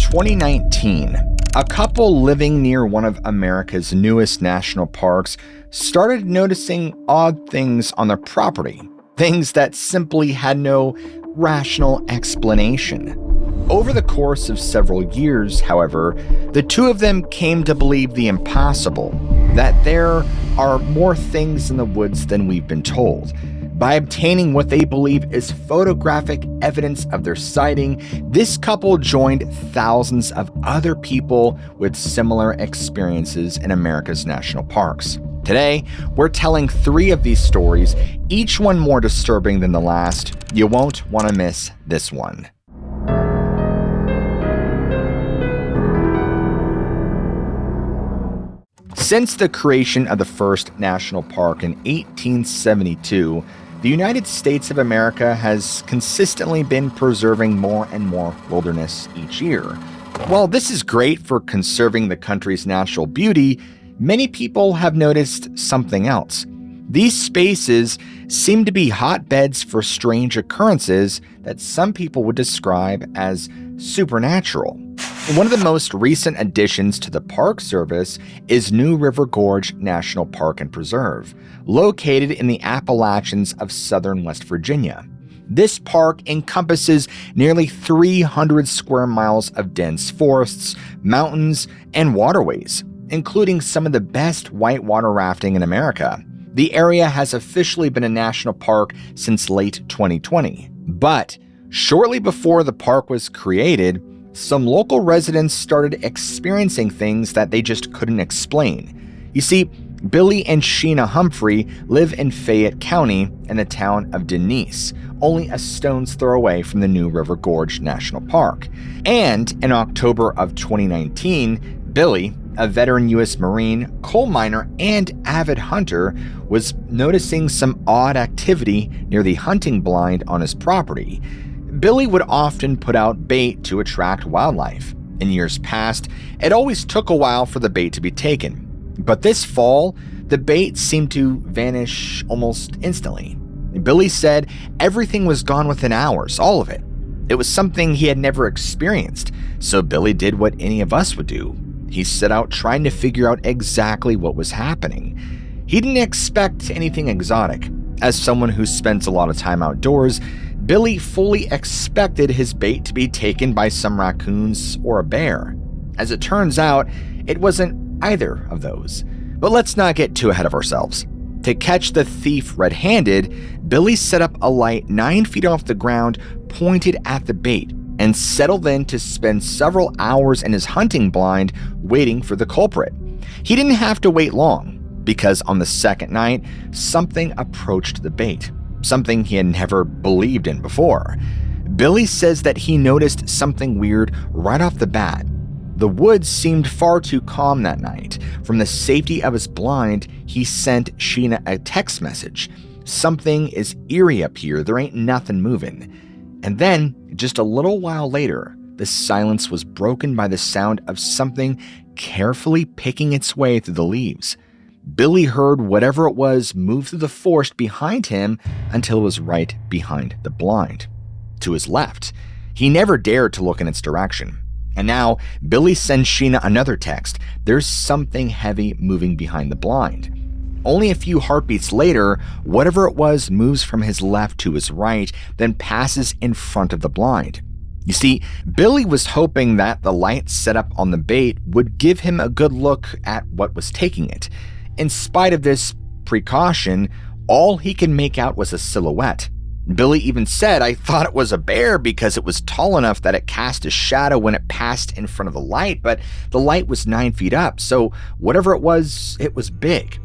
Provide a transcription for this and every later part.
2019, a couple living near one of America's newest national parks started noticing odd things on their property, things that simply had no rational explanation. Over the course of several years, however, the two of them came to believe the impossible, that there are more things in the woods than we've been told. By obtaining what they believe is photographic evidence of their sighting, this couple joined thousands of other people with similar experiences in America's national parks. Today, we're telling 3 of these stories, each one more disturbing than the last. You won't want to miss this one. Since the creation of the first national park in 1872, the United States of America has consistently been preserving more and more wilderness each year. While this is great for conserving the country's natural beauty, many people have noticed something else. These spaces seem to be hotbeds for strange occurrences that some people would describe as supernatural. One of the most recent additions to the Park Service is New River Gorge National Park and Preserve, located in the Appalachians of southern West Virginia. This park encompasses nearly 300 square miles of dense forests, mountains, and waterways, including some of the best whitewater rafting in America. The area has officially been a national park since late 2020, but shortly before the park was created, some local residents started experiencing things that they just couldn't explain. You see, Billy and Sheena Humphrey live in Fayette County in the town of Denise, only a stone's throw away from the New River Gorge National Park. And in October of 2019, Billy, a veteran U.S. Marine, coal miner, and avid hunter, was noticing some odd activity near the hunting blind on his property. Billy would often put out bait to attract wildlife. In years past, it always took a while for the bait to be taken. But this fall, the bait seemed to vanish almost instantly. Billy said everything was gone within hours, all of it. It was something he had never experienced, so Billy did what any of us would do. He set out trying to figure out exactly what was happening. He didn't expect anything exotic. As someone who spends a lot of time outdoors, Billy fully expected his bait to be taken by some raccoons or a bear. As it turns out, it wasn't either of those. But let's not get too ahead of ourselves. To catch the thief red-handed, Billy set up a light 9 feet off the ground pointed at the bait and settled in to spend several hours in his hunting blind waiting for the culprit. He didn't have to wait long, because on the second night, something approached the bait, something he had never believed in before. Billy says that he noticed something weird right off the bat. The woods seemed far too calm that night. From the safety of his blind, he sent Sheena a text message. "Something is eerie up here, there ain't nothing moving." And then, just a little while later, the silence was broken by the sound of something carefully picking its way through the leaves. Billy heard whatever it was move through the forest behind him until it was right behind the blind, to his left. He never dared to look in its direction. And now, Billy sends Sheena another text. There's something heavy moving behind the blind. Only a few heartbeats later, whatever it was moves from his left to his right, then passes in front of the blind. You see, Billy was hoping that the light set up on the bait would give him a good look at what was taking it. In spite of this precaution, all he could make out was a silhouette. Billy even said, "I thought it was a bear because it was tall enough that it cast a shadow when it passed in front of the light, but the light was 9 feet up, so whatever it was big."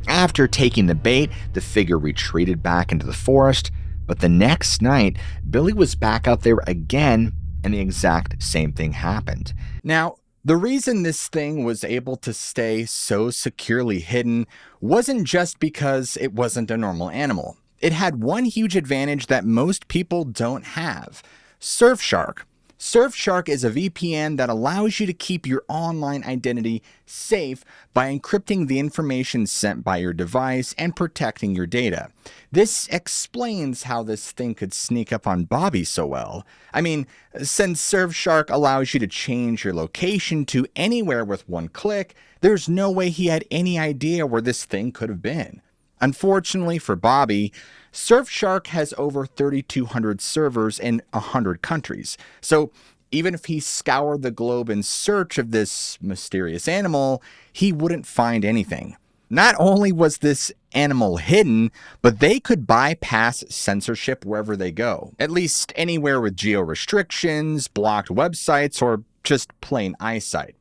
After taking the bait, the figure retreated back into the forest, but the next night, Billy was back out there again, and the exact same thing happened. Now, the reason this thing was able to stay so securely hidden wasn't just because it wasn't a normal animal. It had one huge advantage that most people don't have: Surfshark. Surfshark is a VPN that allows you to keep your online identity safe by encrypting the information sent by your device and protecting your data. This explains how this thing could sneak up on Bobby so well. I mean, since Surfshark allows you to change your location to anywhere with one click, there's no way he had any idea where this thing could have been. Unfortunately for Bobby, Surfshark has over 3,200 servers in 100 countries. So even if he scoured the globe in search of this mysterious animal, he wouldn't find anything. Not only was this animal hidden, but they could bypass censorship wherever they go. At least anywhere with geo restrictions, blocked websites, or just plain eyesight.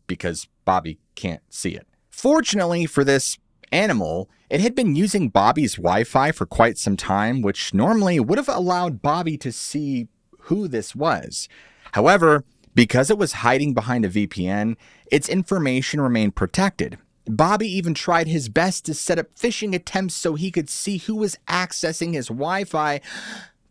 Because Bobby can't see it. Fortunately for this animal, it had been using Bobby's Wi-Fi for quite some time, which normally would have allowed Bobby to see who this was. However, because it was hiding behind a VPN, its information remained protected. Bobby even tried his best to set up phishing attempts so he could see who was accessing his Wi-Fi,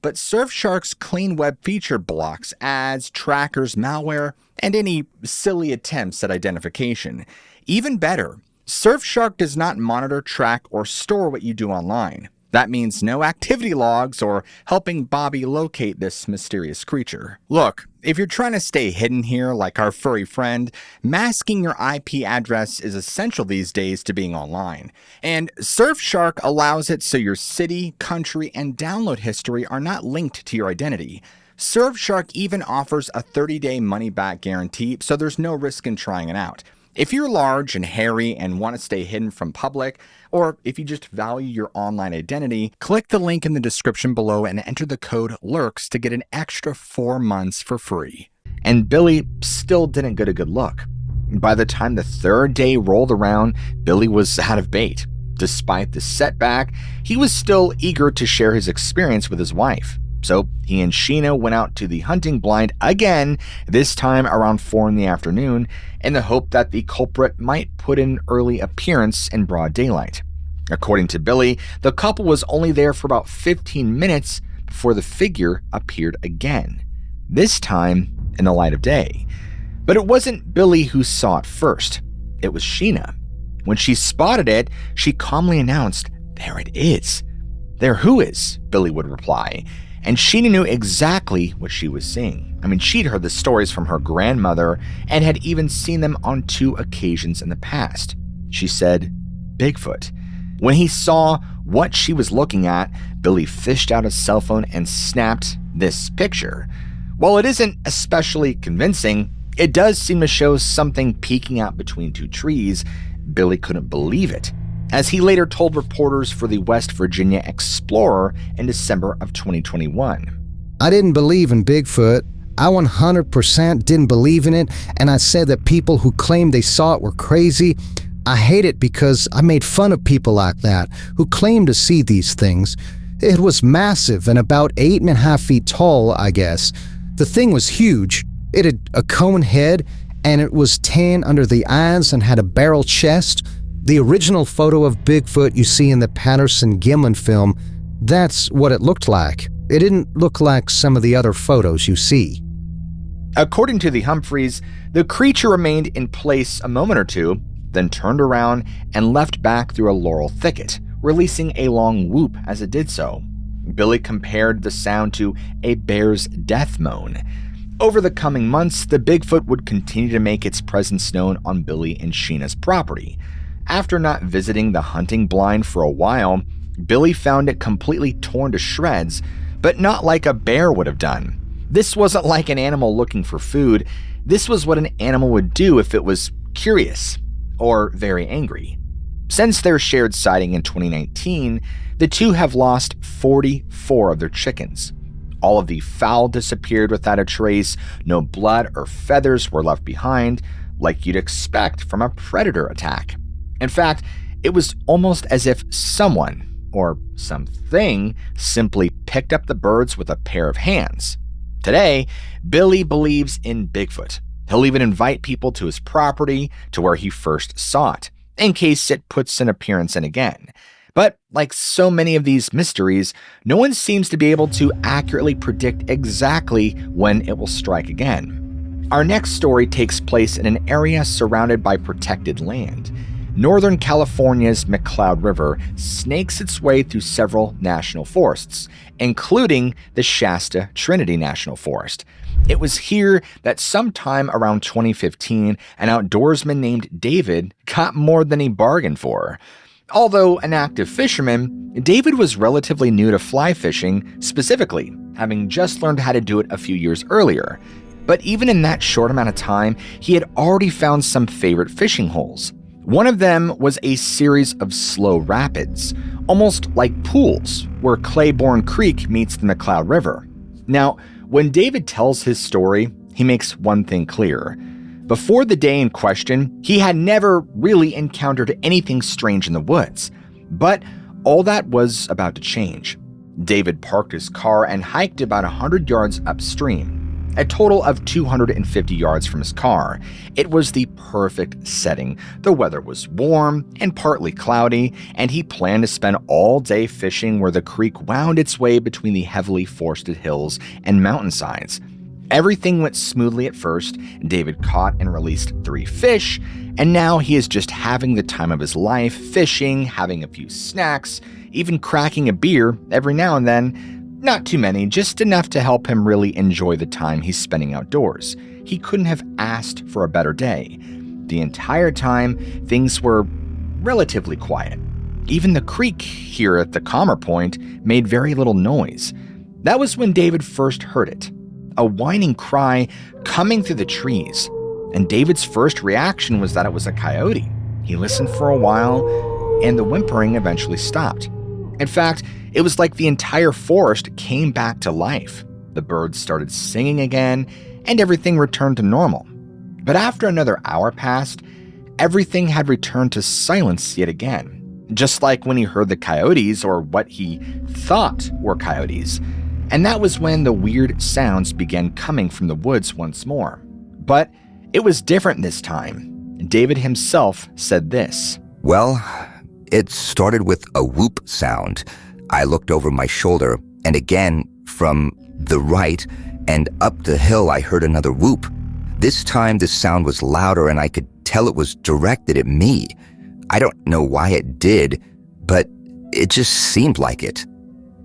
but Surfshark's clean web feature blocks ads, trackers, malware, and any silly attempts at identification. Even better, Surfshark does not monitor, track, or store what you do online. That means no activity logs or helping Bobby locate this mysterious creature. Look, if you're trying to stay hidden here like our furry friend, masking your IP address is essential these days to being online. And Surfshark allows it so your city, country, and download history are not linked to your identity. Surfshark even offers a 30-day money-back guarantee, so there's no risk in trying it out. If you're large and hairy and want to stay hidden from public, or if you just value your online identity, click the link in the description below and enter the code LURKS to get an extra 4 months for free. And Billy still didn't get a good look. By the time the third day rolled around, Billy was out of bait. Despite the setback, he was still eager to share his experience with his wife. So he and Sheena went out to the hunting blind again, this time around 4 in the afternoon, in the hope that the culprit might put in early appearance in broad daylight. According to Billy, the couple was only there for about 15 minutes before the figure appeared again, this time in the light of day. But it wasn't Billy who saw it first. It was Sheena. When she spotted it, she calmly announced, "There it is." "There who is?" Billy would reply. And Sheena knew exactly what she was seeing. I mean, she'd heard the stories from her grandmother and had even seen them on 2 occasions in the past. She said, "Bigfoot." When he saw what she was looking at, Billy fished out his cell phone and snapped this picture. While it isn't especially convincing, it does seem to show something peeking out between 2 trees. Billy couldn't believe it, as he later told reporters for the West Virginia Explorer in December of 2021. "I didn't believe in Bigfoot. I 100% didn't believe in it, and I said that people who claimed they saw it were crazy. I hate it because I made fun of people like that, who claim to see these things. It was massive and about 8.5 feet tall, I guess. The thing was huge. It had a cone head, and it was tan under the eyes and had a barrel chest. The original photo of Bigfoot you see in the Patterson-Gimlin film, that's what it looked like. It didn't look like some of the other photos you see." According to the Humphreys, the creature remained in place a moment or two, then turned around and left back through a laurel thicket, releasing a long whoop as it did so. Billy compared the sound to a bear's death moan. Over the coming months, the Bigfoot would continue to make its presence known on Billy and Sheena's property. After not visiting the hunting blind for a while, Billy found it completely torn to shreds, but not like a bear would have done. This wasn't like an animal looking for food. This was what an animal would do if it was curious or very angry. Since their shared sighting in 2019, the two have lost 44 of their chickens. All of the fowl disappeared without a trace. No blood or feathers were left behind, like you'd expect from a predator attack. In fact, it was almost as if someone, or something, simply picked up the birds with a pair of hands. Today, Billy believes in Bigfoot. He'll even invite people to his property, to where he first saw it, in case it puts an appearance in again. But like so many of these mysteries, no one seems to be able to accurately predict exactly when it will strike again. Our next story takes place in an area surrounded by protected land. Northern California's McCloud River snakes its way through several national forests, including the Shasta Trinity National Forest. It was here that sometime around 2015, an outdoorsman named David got more than he bargained for. Although an active fisherman, David was relatively new to fly fishing specifically, having just learned how to do it a few years earlier. But even in that short amount of time, he had already found some favorite fishing holes. One of them was a series of slow rapids, almost like pools, where Claiborne Creek meets the McCloud River. Now, when David tells his story, he makes one thing clear. Before the day in question, he had never really encountered anything strange in the woods. But all that was about to change. David parked his car and hiked about 100 yards upstream, a total of 250 yards from his car. It was the perfect setting. The weather was warm and partly cloudy, and he planned to spend all day fishing where the creek wound its way between the heavily forested hills and mountainsides. Everything went smoothly at first. David caught and released 3 fish, and now he is just having the time of his life, fishing, having a few snacks, even cracking a beer every now and then. Not too many, just enough to help him really enjoy the time he's spending outdoors. He couldn't have asked for a better day. The entire time, things were relatively quiet. Even the creek here at the calmer point made very little noise. That was when David first heard it. A whining cry coming through the trees, and David's first reaction was that it was a coyote. He listened for a while, and the whimpering eventually stopped. In fact, it was like the entire forest came back to life. The birds started singing again, and everything returned to normal. But after another hour passed, everything had returned to silence yet again, just like when he heard the coyotes, or what he thought were coyotes. And that was when the weird sounds began coming from the woods once more. But it was different this time. David himself said this. Well, it started with a whoop sound. I looked over my shoulder, and again, from the right and up the hill, I heard another whoop. This time, the sound was louder, and I could tell it was directed at me. I don't know why it did, but it just seemed like it.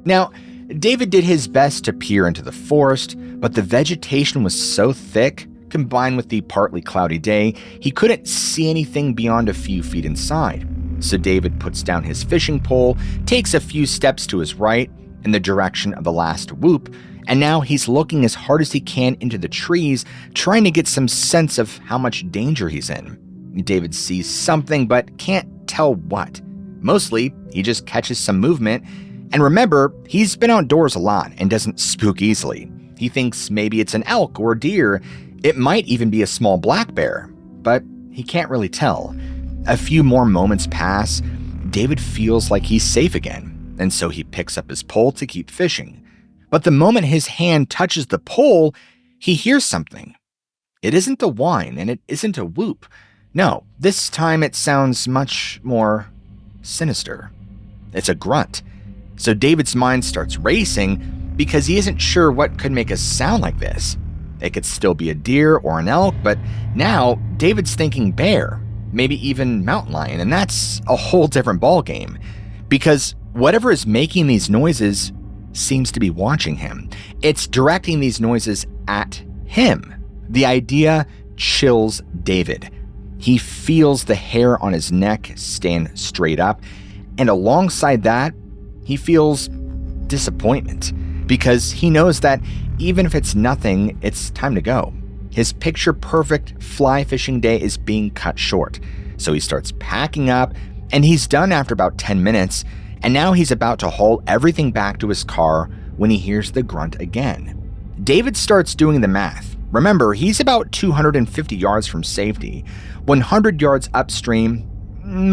Now, David did his best to peer into the forest, but the vegetation was so thick, combined with the partly cloudy day, he couldn't see anything beyond a few feet inside. So David puts down his fishing pole, takes a few steps to his right in the direction of the last whoop, and now he's looking as hard as he can into the trees, trying to get some sense of how much danger he's in. David sees something, but can't tell what. Mostly, he just catches some movement. And remember, he's been outdoors a lot and doesn't spook easily. He thinks maybe it's an elk or deer. It might even be a small black bear, but he can't really tell. A few more moments pass. David feels like he's safe again, and so he picks up his pole to keep fishing. But the moment his hand touches the pole, he hears something. It isn't a whine, and it isn't a whoop. No, this time it sounds much more sinister. It's a grunt. So David's mind starts racing because he isn't sure what could make a sound like this. It could still be a deer or an elk, but now David's thinking bear, maybe even mountain lion, and that's a whole different ballgame. Because whatever is making these noises seems to be watching him. It's directing these noises at him. The idea chills David. He feels the hair on his neck stand straight up, and alongside that, he feels disappointment because he knows that even if it's nothing, it's time to go. His picture-perfect fly fishing day is being cut short. So he starts packing up, and he's done after about 10 minutes, and now he's about to haul everything back to his car when he hears the grunt again. David starts doing the math. Remember, he's about 250 yards from safety, 100 yards upstream,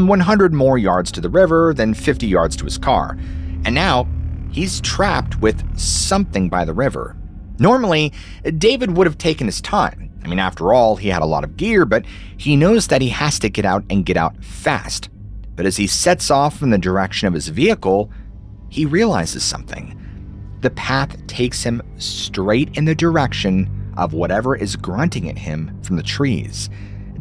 100 more yards to the river, then 50 yards to his car. And now, he's trapped with something by the river. Normally, David would have taken his time. I mean, after all, he had a lot of gear, but he knows that he has to get out and get out fast. But as he sets off in the direction of his vehicle, he realizes something. The path takes him straight in the direction of whatever is grunting at him from the trees.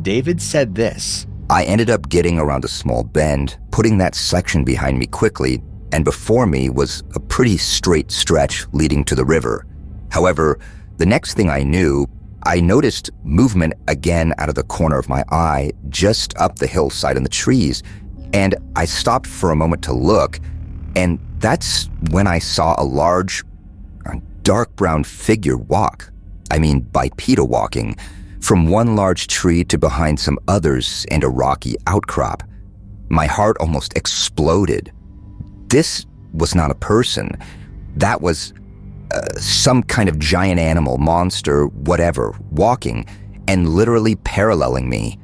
David said this: I ended up getting around a small bend, putting that section behind me quickly, and before me was a pretty straight stretch leading to the river. However, the next thing I knew, I noticed movement again out of the corner of my eye, just up the hillside in the trees, and I stopped for a moment to look, and that's when I saw a large, dark brown figure walk. I mean, bipedal walking, from one large tree to behind some others and a rocky outcrop. My heart almost exploded. This was not a person. That was some kind of giant animal, monster, whatever, walking and literally paralleling me.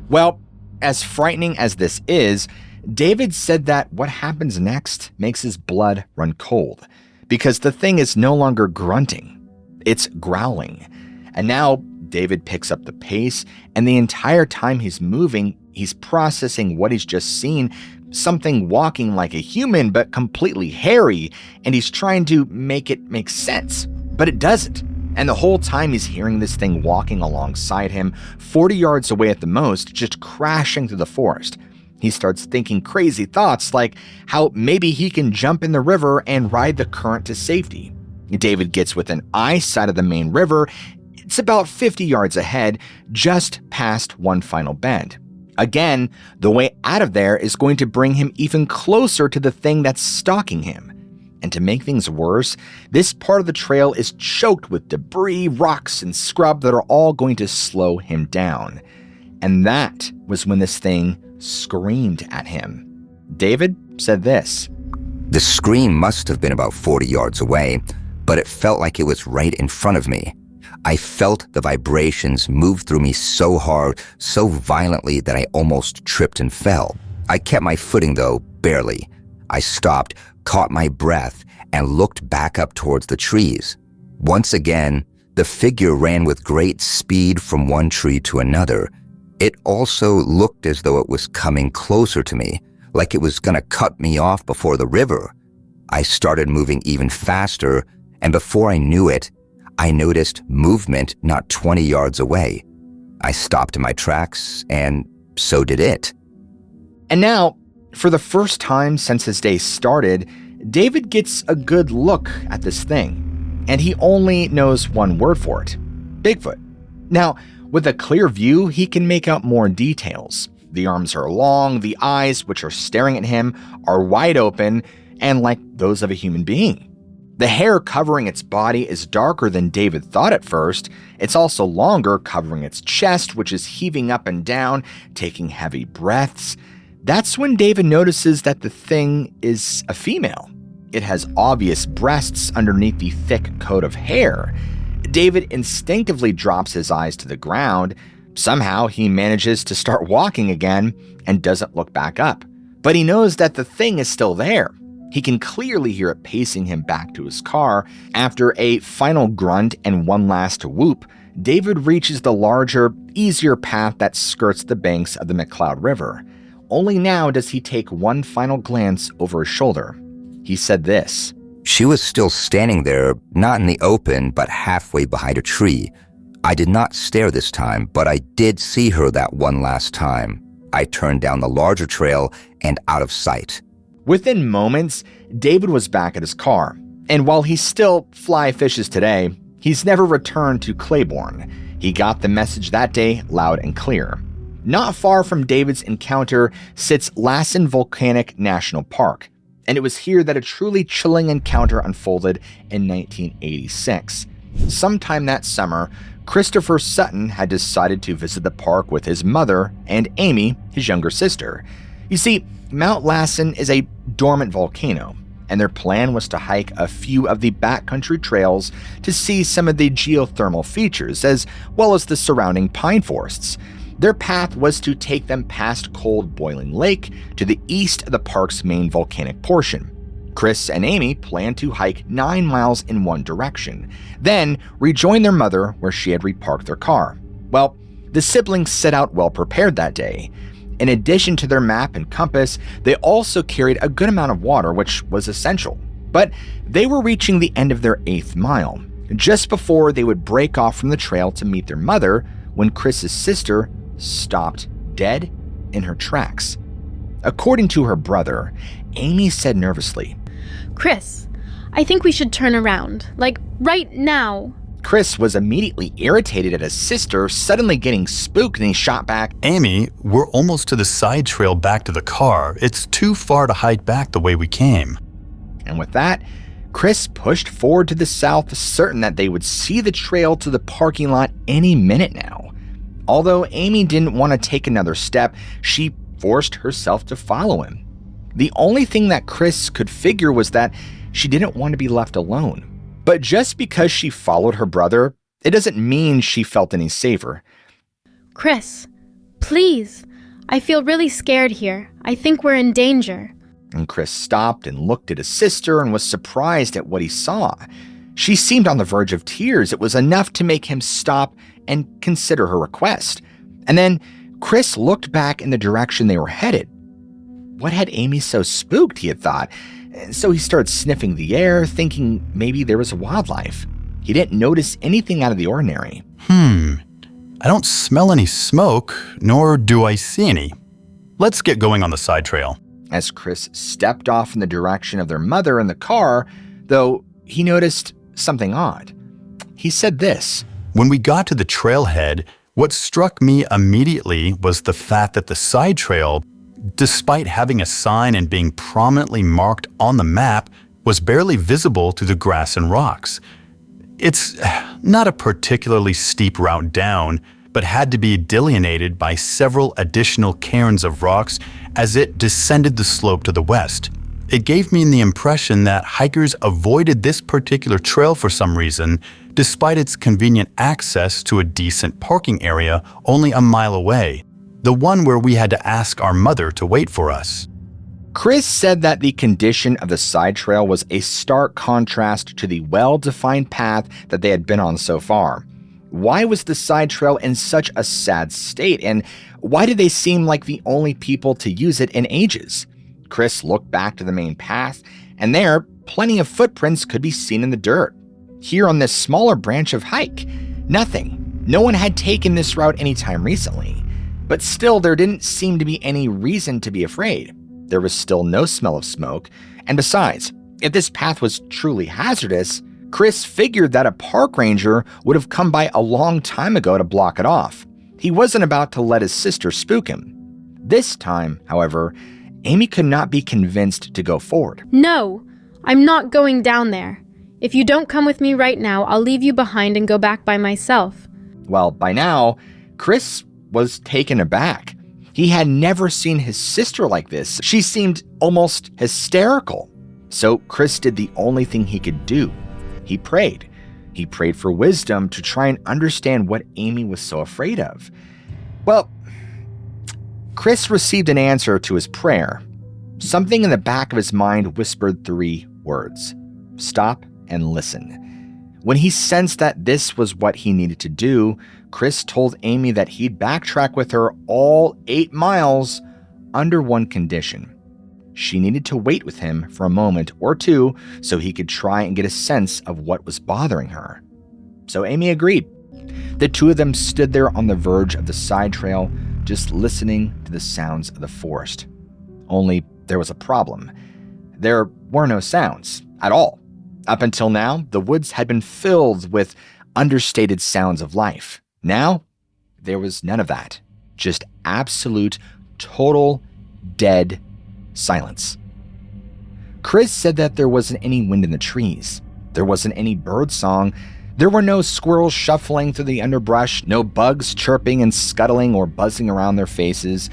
Well, as frightening as this is, David said that what happens next makes his blood run cold, because the thing is no longer grunting, it's growling. And now David picks up the pace, and the entire time he's moving, he's processing what he's just seen, something walking like a human but completely hairy, and he's trying to make it make sense, but it doesn't. And the whole time he's hearing this thing walking alongside him, 40 yards away at the most, just crashing through the forest. He starts thinking crazy thoughts like how maybe he can jump in the river and ride the current to safety. David gets within eyesight of the main river. It's about 50 yards ahead, just past one final bend. Again, the way out of there is going to bring him even closer to the thing that's stalking him. And to make things worse, this part of the trail is choked with debris, rocks, and scrub that are all going to slow him down. And that was when this thing screamed at him. David said this: The scream must have been about 40 yards away, but it felt like it was right in front of me. I felt the vibrations move through me so hard, so violently that I almost tripped and fell. I kept my footing though, barely. I stopped, caught my breath, and looked back up towards the trees. Once again, the figure ran with great speed from one tree to another. It also looked as though it was coming closer to me, like it was gonna cut me off before the river. I started moving even faster, and before I knew it, I noticed movement not 20 yards away. I stopped in my tracks, and so did it. And now, for the first time since his day started, David gets a good look at this thing, and he only knows one word for it: Bigfoot. Now, with a clear view, he can make out more details. The arms are long, the eyes, which are staring at him, are wide open and like those of a human being. The hair covering its body is darker than David thought at first. It's also longer, covering its chest, which is heaving up and down, taking heavy breaths. That's when David notices that the thing is a female. It has obvious breasts underneath the thick coat of hair. David instinctively drops his eyes to the ground. Somehow he manages to start walking again and doesn't look back up. But he knows that the thing is still there. He can clearly hear it pacing him back to his car. After a final grunt and one last whoop, David reaches the larger, easier path that skirts the banks of the McCloud River. Only now does he take one final glance over his shoulder. He said this: She was still standing there, not in the open, but halfway behind a tree. I did not stare this time, but I did see her that one last time. I turned down the larger trail and out of sight. Within moments, David was back at his car, and while he still fly fishes today, he's never returned to Claiborne. He got the message that day loud and clear. Not far from David's encounter sits Lassen Volcanic National Park, and it was here that a truly chilling encounter unfolded in 1986. Sometime that summer, Christopher Sutton had decided to visit the park with his mother and Amy, his younger sister. You see, Mount Lassen is a dormant volcano, and their plan was to hike a few of the backcountry trails to see some of the geothermal features, as well as the surrounding pine forests. Their path was to take them past Cold Boiling Lake to the east of the park's main volcanic portion. Chris and Amy planned to hike 9 miles in one direction, then rejoin their mother where she had reparked their car. Well, the siblings set out well prepared that day. In addition to their map and compass, they also carried a good amount of water, which was essential. But they were reaching the end of their 8th mile, just before they would break off from the trail to meet their mother, when Chris's sister stopped dead in her tracks. According to her brother, Amy said nervously, "Chris, I think we should turn around, like right now." Chris was immediately irritated at his sister suddenly getting spooked, and he shot back, "Amy, we're almost to the side trail back to the car. It's too far to hike back the way we came." And with that, Chris pushed forward to the south, certain that they would see the trail to the parking lot any minute now. Although Amy didn't want to take another step, she forced herself to follow him. The only thing that Chris could figure was that she didn't want to be left alone. But just because she followed her brother, it doesn't mean she felt any safer. "Chris, please. I feel really scared here. I think we're in danger." And Chris stopped and looked at his sister and was surprised at what he saw. She seemed on the verge of tears. It was enough to make him stop and consider her request. And then Chris looked back in the direction they were headed. What had Amy so spooked, he had thought? So he started sniffing the air, thinking maybe there was wildlife. He didn't notice anything out of the ordinary. I don't smell any smoke, nor do I see any. Let's get going on the side trail. As Chris stepped off in the direction of their mother in the car, though, he noticed something odd. He said this, "When we got to the trailhead, what struck me immediately was the fact that the side trail, despite having a sign and being prominently marked on the map, was barely visible through the grass and rocks. It's not a particularly steep route down, but had to be delineated by several additional cairns of rocks as it descended the slope to the west. It gave me the impression that hikers avoided this particular trail for some reason, despite its convenient access to a decent parking area only a mile away, the one where we had to ask our mother to wait for us." Chris said that the condition of the side trail was a stark contrast to the well-defined path that they had been on so far. Why was the side trail in such a sad state, and why did they seem like the only people to use it in ages? Chris looked back to the main path, and there, plenty of footprints could be seen in the dirt. Here on this smaller branch of hike, nothing. No one had taken this route anytime recently. But still, there didn't seem to be any reason to be afraid. There was still no smell of smoke, and besides, if this path was truly hazardous, Chris figured that a park ranger would have come by a long time ago to block it off. He wasn't about to let his sister spook him. This time, however, Amy could not be convinced to go forward. "No, I'm not going down there. If you don't come with me right now, I'll leave you behind and go back by myself." Well, by now, Chris was taken aback. He had never seen his sister like this. She seemed almost hysterical. So Chris did the only thing he could do. He prayed. He prayed for wisdom to try and understand what Amy was so afraid of. Well, Chris received an answer to his prayer. Something in the back of his mind whispered 3 words: stop and listen. When he sensed that this was what he needed to do, Chris told Amy that he'd backtrack with her all 8 miles under one condition. She needed to wait with him for a moment or two so he could try and get a sense of what was bothering her. So Amy agreed. The two of them stood there on the verge of the side trail, just listening to the sounds of the forest. Only there was a problem. There were no sounds at all. Up until now, the woods had been filled with understated sounds of life. Now, there was none of that. Just absolute, total, dead silence. Chris said that there wasn't any wind in the trees. There wasn't any bird song. There were no squirrels shuffling through the underbrush, no bugs chirping and scuttling or buzzing around their faces.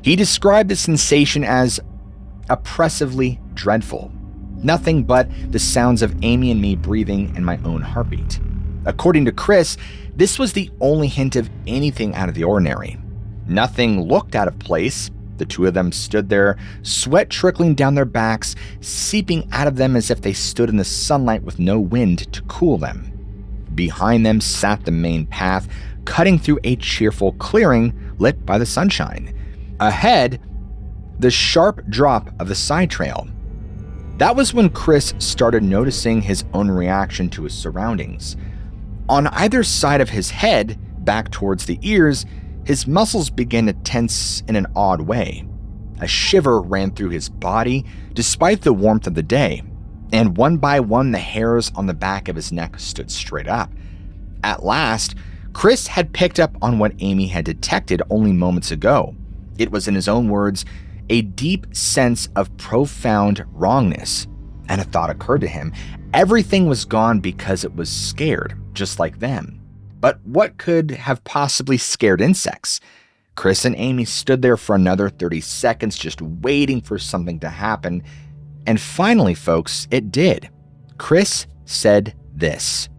He described the sensation as oppressively dreadful. Nothing but the sounds of Amy and me breathing and my own heartbeat. According to Chris, this was the only hint of anything out of the ordinary. Nothing looked out of place. The two of them stood there, sweat trickling down their backs, seeping out of them as if they stood in the sunlight with no wind to cool them. Behind them sat the main path, cutting through a cheerful clearing lit by the sunshine. Ahead, the sharp drop of the side trail. That was when Chris started noticing his own reaction to his surroundings. On either side of his head, back towards the ears, his muscles began to tense in an odd way. A shiver ran through his body despite the warmth of the day, and one by one the hairs on the back of his neck stood straight up. At last, Chris had picked up on what Amy had detected only moments ago. It was, in his own words, a deep sense of profound wrongness. And a thought occurred to him. Everything was gone because it was scared, just like them. But what could have possibly scared insects? Chris and Amy stood there for another 30 seconds just waiting for something to happen. And finally, folks, it did. Chris said this.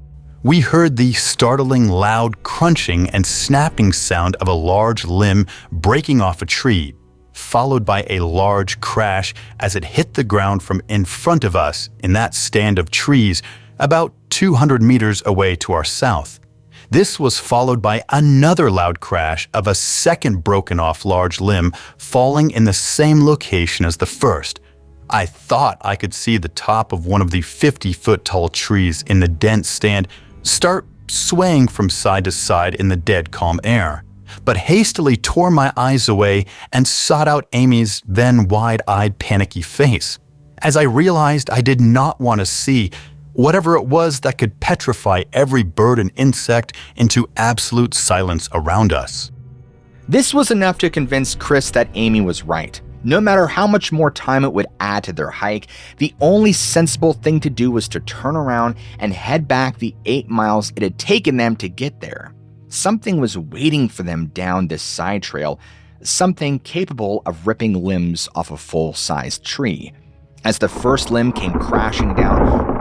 We heard the startling loud crunching and snapping sound of a large limb breaking off a tree, followed by a large crash as it hit the ground from in front of us in that stand of trees about 200 meters away to our south. This was followed by another loud crash of a second broken off large limb falling in the same location as the first. I thought I could see the top of one of the 50-foot tall trees in the dense stand start swaying from side to side in the dead calm air, but hastily tore my eyes away and sought out Amy's then wide-eyed panicky face, as I realized I did not want to see whatever it was that could petrify every bird and insect into absolute silence around us. This was enough to convince Chris that Amy was right. No matter how much more time it would add to their hike, the only sensible thing to do was to turn around and head back the 8 miles it had taken them to get there. Something was waiting for them down this side trail, something capable of ripping limbs off a full-sized tree. As the first limb came crashing down,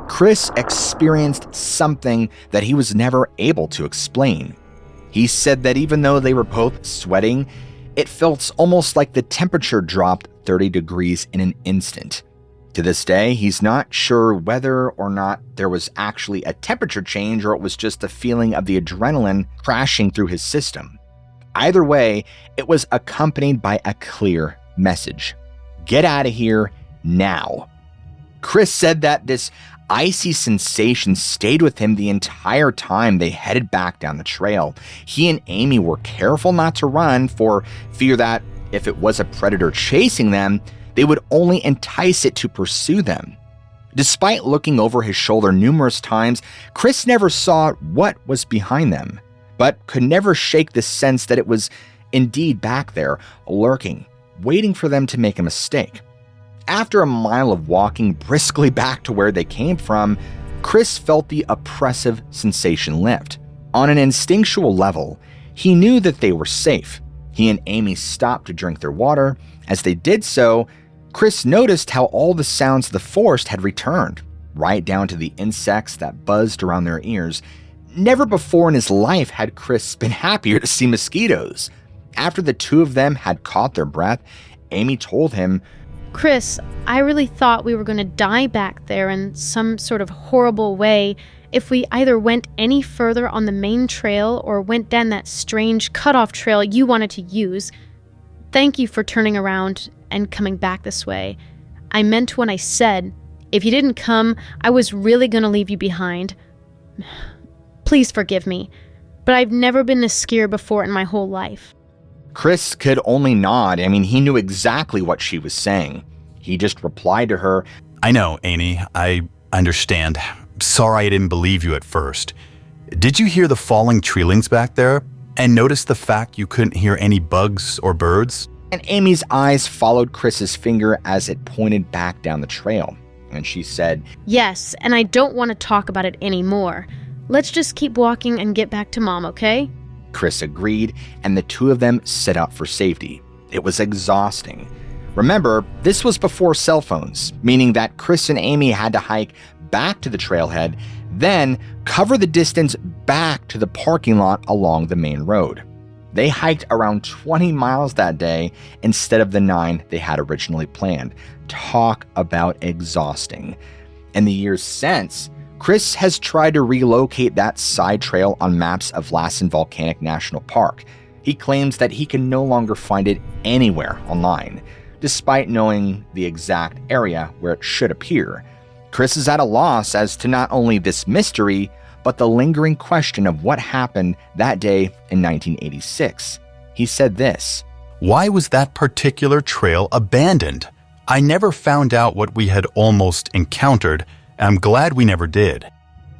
Chris experienced something that he was never able to explain. He said that even though they were both sweating, it felt almost like the temperature dropped 30 degrees in an instant. To this day, he's not sure whether or not there was actually a temperature change or it was just the feeling of the adrenaline crashing through his system. Either way, it was accompanied by a clear message. Get out of here now. Chris said that this icy sensation stayed with him the entire time they headed back down the trail. He and Amy were careful not to run for fear that if it was a predator chasing them, they would only entice it to pursue them. Despite looking over his shoulder numerous times, Chris never saw what was behind them, but could never shake the sense that it was indeed back there, lurking, waiting for them to make a mistake. After a mile of walking briskly back to where they came from, Chris felt the oppressive sensation lift. On an instinctual level, he knew that they were safe. He and Amy stopped to drink their water. As they did so, Chris noticed how all the sounds of the forest had returned, right down to the insects that buzzed around their ears. Never before in his life had Chris been happier to see mosquitoes. After the two of them had caught their breath, Amy told him, Chris, I really thought we were going to die back there in some sort of horrible way if we either went any further on the main trail or went down that strange cutoff trail you wanted to use. Thank you for turning around and coming back this way. I meant when I said, if you didn't come, I was really going to leave you behind. Please forgive me, but I've never been this scared before in my whole life. Chris could only nod. He knew exactly what she was saying. He just replied to her, I know, Amy. I understand. Sorry I didn't believe you at first. Did you hear the falling treelings back there? And notice the fact you couldn't hear any bugs or birds? And Amy's eyes followed Chris's finger as it pointed back down the trail. And she said, Yes, and I don't want to talk about it anymore. Let's just keep walking and get back to Mom, okay? Chris agreed, and the two of them set out for safety. It was exhausting. Remember, this was before cell phones, meaning that Chris and Amy had to hike back to the trailhead, then cover the distance back to the parking lot along the main road. They hiked around 20 miles that day instead of the 9 they had originally planned. Talk about exhausting. In the years since, Chris has tried to relocate that side trail on maps of Lassen Volcanic National Park. He claims that he can no longer find it anywhere online, despite knowing the exact area where it should appear. Chris is at a loss as to not only this mystery, but the lingering question of what happened that day in 1986. He said this: "Why was that particular trail abandoned? I never found out what we had almost encountered, and I'm glad we never did."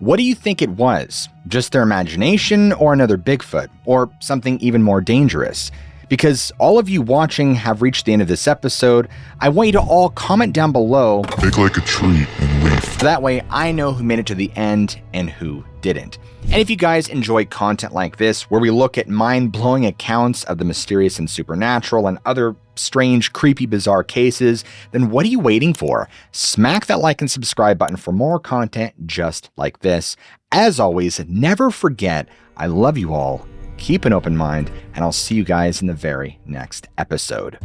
What do you think it was? Just their imagination, or another Bigfoot, or something even more dangerous? Because all of you watching have reached the end of this episode, I want you to all comment down below. Make like a tree and leaf. That way I know who made it to the end and who didn't. And if you guys enjoy content like this, where we look at mind-blowing accounts of the mysterious and supernatural and other strange, creepy, bizarre cases, then what are you waiting for? Smack that like and subscribe button for more content just like this. As always, never forget, I love you all. Keep an open mind, and I'll see you guys in the very next episode.